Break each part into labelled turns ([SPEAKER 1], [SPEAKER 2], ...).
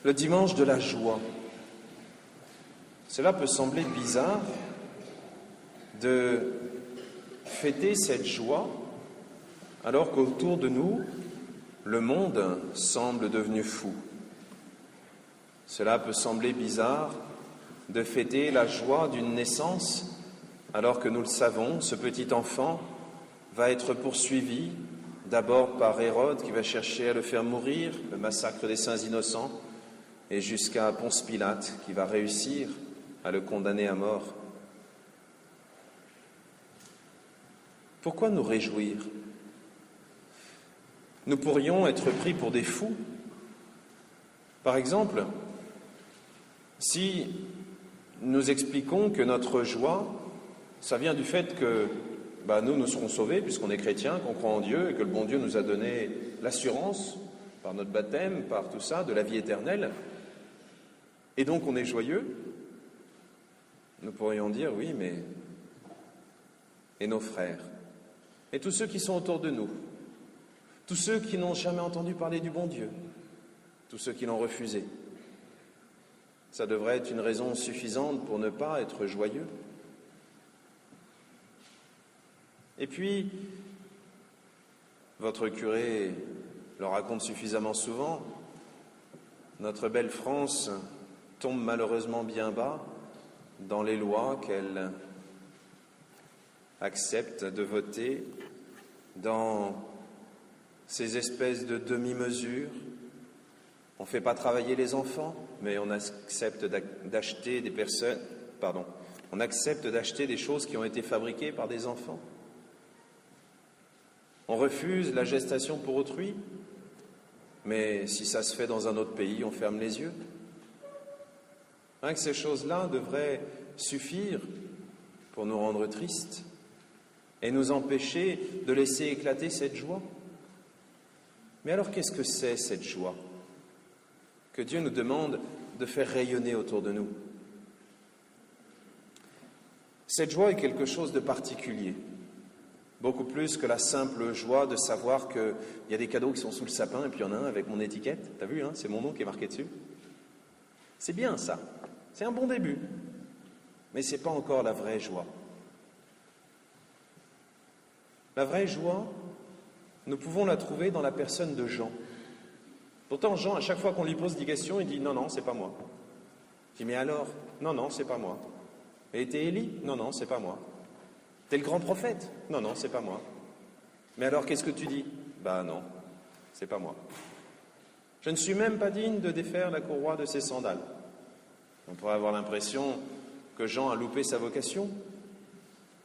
[SPEAKER 1] Le dimanche de la joie. Cela peut sembler bizarre de fêter cette joie alors qu'autour de nous, le monde semble devenu fou. Cela peut sembler bizarre de fêter la joie d'une naissance alors que nous le savons, ce petit enfant va être poursuivi d'abord par Hérode qui va chercher à le faire mourir, le massacre des saints innocents, et jusqu'à Ponce Pilate qui va réussir à le condamner à mort. Pourquoi nous réjouir? Nous pourrions être pris pour des fous. Par exemple, si nous expliquons que notre joie, ça vient du fait que nous serons sauvés puisqu'on est chrétiens, qu'on croit en Dieu et que le bon Dieu nous a donné l'assurance, par notre baptême, par tout ça, de la vie éternelle, et donc on est joyeux, nous pourrions dire oui, mais et nos frères, et tous ceux qui sont autour de nous, tous ceux qui n'ont jamais entendu parler du bon Dieu, tous ceux qui l'ont refusé, ça devrait être une raison suffisante pour ne pas être joyeux. Et puis, votre curé le raconte suffisamment souvent, notre belle France tombe malheureusement bien bas dans les lois qu'elle accepte de voter, dans ces espèces de demi-mesures. On ne fait pas travailler les enfants, mais on accepte d'acheter on accepte d'acheter des choses qui ont été fabriquées par des enfants. On refuse la gestation pour autrui, mais si ça se fait dans un autre pays, on ferme les yeux. Que ces choses-là devraient suffire pour nous rendre tristes et nous empêcher de laisser éclater cette joie. Mais alors qu'est-ce que c'est cette joie que Dieu nous demande de faire rayonner autour de nous? Cette joie est quelque chose de particulier, beaucoup plus que la simple joie de savoir qu'il y a des cadeaux qui sont sous le sapin et puis il y en a un avec mon étiquette. T'as vu, c'est mon nom qui est marqué dessus. C'est bien ça, c'est un bon début, mais ce n'est pas encore la vraie joie. La vraie joie, nous pouvons la trouver dans la personne de Jean. Pourtant, Jean, à chaque fois qu'on lui pose des questions, il dit « Non, c'est pas moi ». Je dis « Mais alors ?»« Non, c'est pas moi ». « Et t'es Élie ?»« Non, c'est pas moi ». « T'es le grand prophète ?»« Non, c'est pas moi ». « Mais alors, qu'est-ce que tu dis ?»« Non, c'est pas moi. Je ne suis même pas digne de défaire la courroie de ses sandales. » On pourrait avoir l'impression que Jean a loupé sa vocation,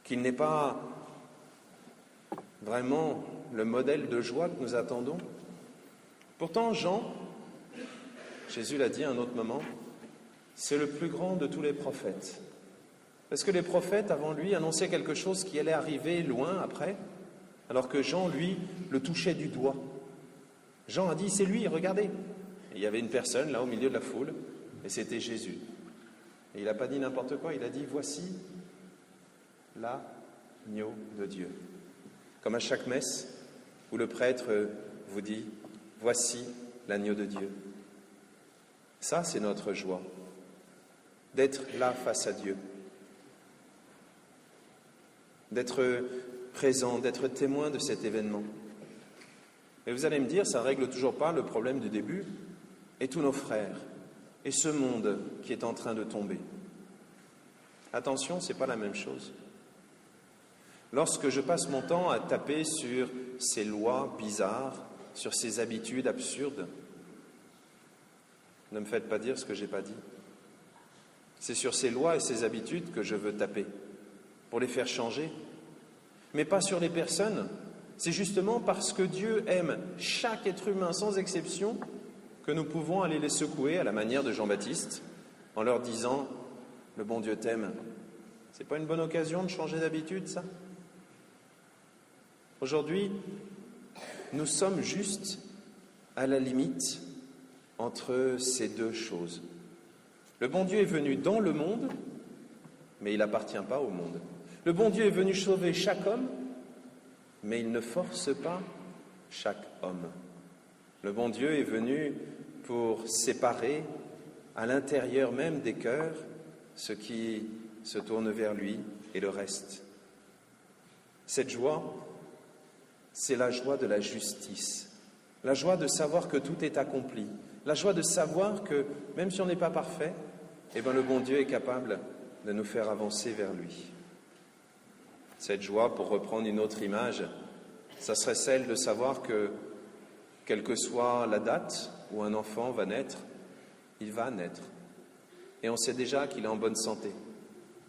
[SPEAKER 1] qu'il n'est pas vraiment le modèle de joie que nous attendons. Pourtant, Jean, Jésus l'a dit à un autre moment, c'est le plus grand de tous les prophètes. Parce que les prophètes, avant lui, annonçaient quelque chose qui allait arriver loin après, alors que Jean, lui, le touchait du doigt. Jean a dit, c'est lui, regardez. Et il y avait une personne là au milieu de la foule, et c'était Jésus. Et il n'a pas dit n'importe quoi, il a dit, voici l'agneau de Dieu. Comme à chaque messe, où le prêtre vous dit, voici l'agneau de Dieu. Ça, c'est notre joie, d'être là face à Dieu, d'être présent, d'être témoin de cet événement. Et vous allez me dire, ça ne règle toujours pas le problème du début, et tous nos frères, et ce monde qui est en train de tomber. Attention, ce n'est pas la même chose. Lorsque je passe mon temps à taper sur ces lois bizarres, sur ces habitudes absurdes, ne me faites pas dire ce que je n'ai pas dit. C'est sur ces lois et ces habitudes que je veux taper, pour les faire changer, mais pas sur les personnes. C'est justement parce que Dieu aime chaque être humain sans exception que nous pouvons aller les secouer à la manière de Jean-Baptiste en leur disant « Le bon Dieu t'aime ». C'est pas une bonne occasion de changer d'habitude, ça? Aujourd'hui, nous sommes juste à la limite entre ces deux choses. Le bon Dieu est venu dans le monde, mais il n'appartient pas au monde. Le bon Dieu est venu sauver chaque homme, mais il ne force pas chaque homme. Le bon Dieu est venu pour séparer à l'intérieur même des cœurs ceux qui se tournent vers lui et le reste. Cette joie, c'est la joie de la justice, la joie de savoir que tout est accompli, la joie de savoir que même si on n'est pas parfait, le bon Dieu est capable de nous faire avancer vers lui. Cette joie, pour reprendre une autre image, ça serait celle de savoir que, quelle que soit la date où un enfant va naître, il va naître. Et on sait déjà qu'il est en bonne santé.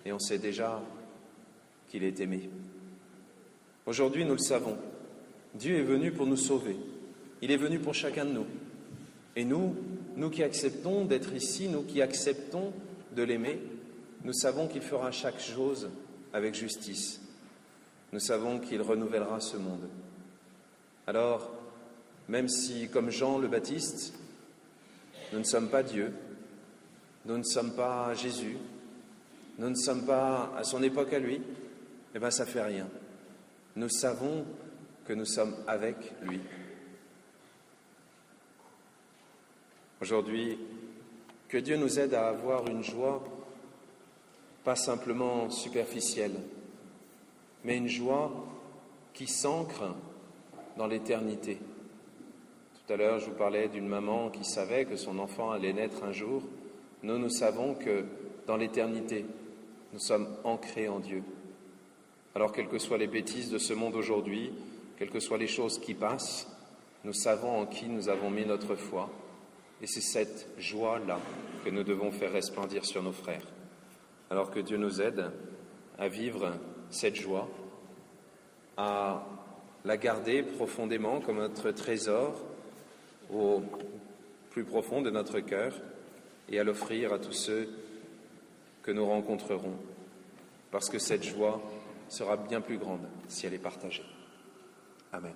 [SPEAKER 1] Et on sait déjà qu'il est aimé. Aujourd'hui, nous le savons. Dieu est venu pour nous sauver. Il est venu pour chacun de nous. Et nous qui acceptons d'être ici, nous qui acceptons de l'aimer, nous savons qu'il fera chaque chose avec justice. Nous savons qu'il renouvellera ce monde. Alors, même si, comme Jean le Baptiste, nous ne sommes pas Dieu, nous ne sommes pas Jésus, nous ne sommes pas à son époque à lui, ça ne fait rien. Nous savons que nous sommes avec lui. Aujourd'hui, que Dieu nous aide à avoir une joie pas simplement superficielle, mais une joie qui s'ancre dans l'éternité. Tout à l'heure, je vous parlais d'une maman qui savait que son enfant allait naître un jour. Nous savons que dans l'éternité, nous sommes ancrés en Dieu. Alors, quelles que soient les bêtises de ce monde aujourd'hui, quelles que soient les choses qui passent, nous savons en qui nous avons mis notre foi. Et c'est cette joie-là que nous devons faire resplendir sur nos frères. Alors que Dieu nous aide à vivre cette joie, à la garder profondément comme notre trésor au plus profond de notre cœur et à l'offrir à tous ceux que nous rencontrerons, parce que cette joie sera bien plus grande si elle est partagée. Amen.